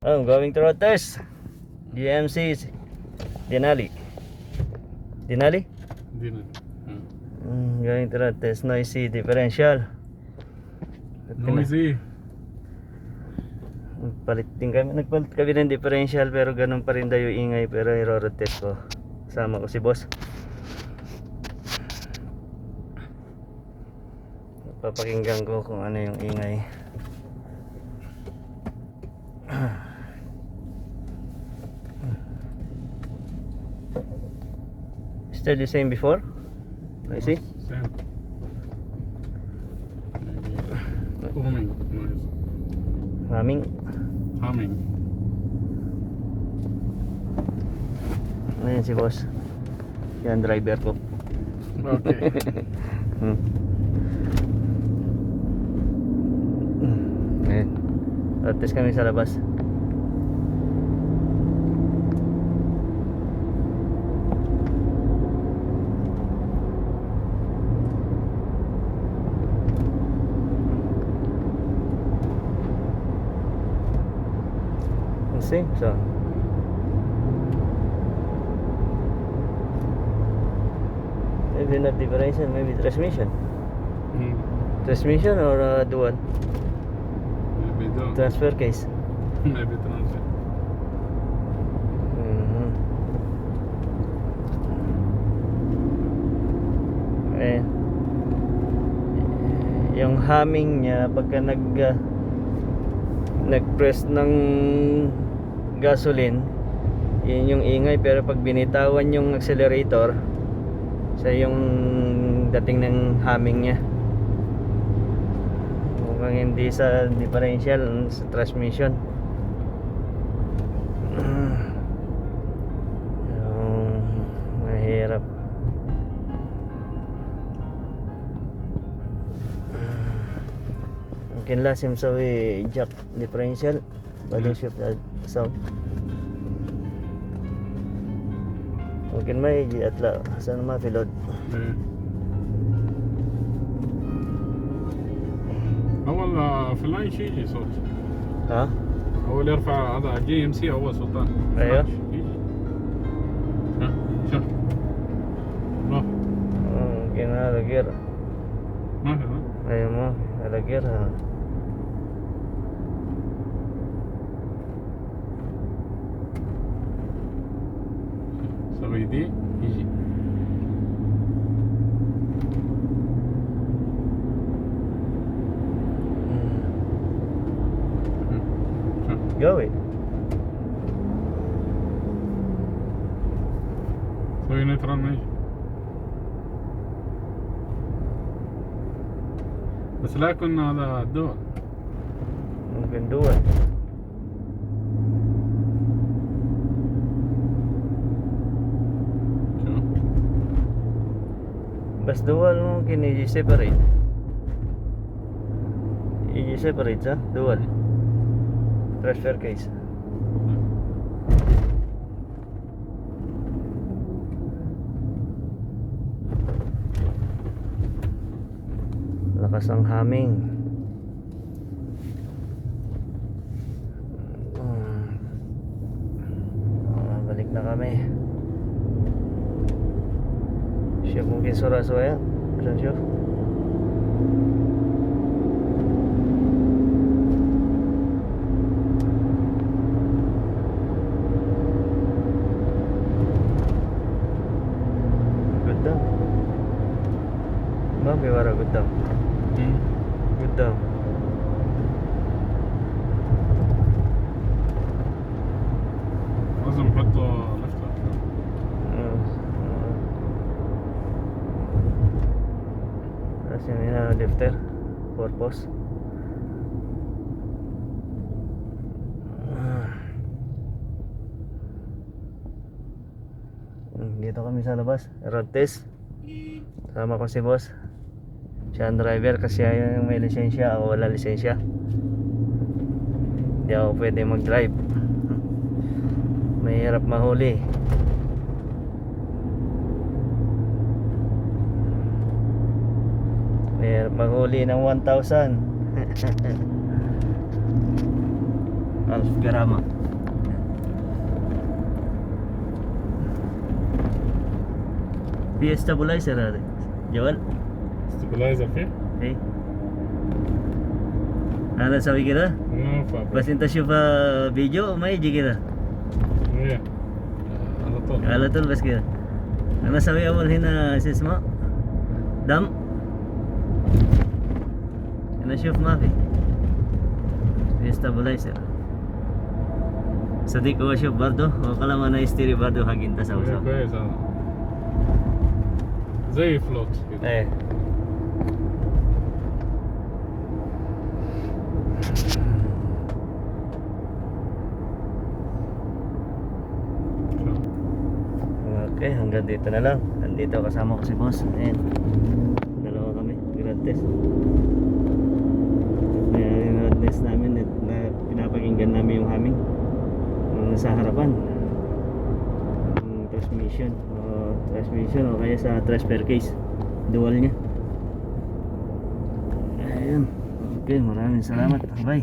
I'm going to road test. GMC Denali. Denali? Hindi na. Going to road test. Noisy differential. Noisy. Nagpalit kami ng differential, pero ganun pa rin daw yung ingay. Pero i-road test ko. Sama ko si boss. Papakinggan ko kung ano yung ingay. Still the same before? I see. Same. Humming noise. Humming. Humming. Ayan si boss. Yan driver ko. Okay. Ayan. Test kami sa labas. See? So maybe not differential, maybe transmission. Transmission or dual Maybe don't. transfer case. Maybe transfer. Eh, yung humming niya pagka nag-press ng gasoline, yun yung ingay. Pero pag binitawan yung accelerator, sa yung dating ng humming niya. Mukhang hindi sa differential, sa transmission. Yung mahirap. Mungkin lazim sawi jack differential baling shift sound. ممكن ما يجي لا عشان ما في لود. أول في اللاين شي يجي صوت. ها؟ أول يرفع هذا جي ام سي أول سلطان. أيوه. يجي. ها شوف. ما ممكن هذا غير. ما في ها؟ أيوه ما هذا غير. سوي دي يجي. قوي. سوي نيترال ما يجي. بس لا يكون هذا الدول. ممكن دول. شو؟ بس دول ممكن يجي سيبريت. يجي سيبريت صح؟ دول ترانسفير كيس. Lakas ang humming. Balik na kami. Siya mungkin suara-suara. Saan siya? Ganda. Mami wara ganda. Ganda. لازم نحطه لفتة. Kasi may na lifter purpose. Dito kami sa labas, road test. Sama ko si boss. Siya ang driver kasi ayaw yung may lisensya. Ako wala lisensya. Hindi ako pwede mag-drive. Mahirap mahuli. Mahirap maghuli ng 1,000. Alf Garama. في stabilizer هذا جوال. ستابلايزر فيه؟ ايه انا اسوي كده نو بروبلم. بس انت شوف فيديو ما يجي كده إيه. على طول. على طول بس كده. انا اسوي اول هنا شو اسمه دم انا اشوف ما في stabilizer. صديق هو شوف برضه وقلم انا يشتري برضه حق انت سوي إيه، سوي. كويس هذا. زي فلوت كده. ايه oke hanggang dito na lang. Andito kasama ko si boss. Ayan, dalawa kami grad test. Grad test namin na pinapakinggan namin yung humming nasa harapan, yung transmission o kaya sa transfer case dual nya. Ayan, okay, maraming salamat. Bye.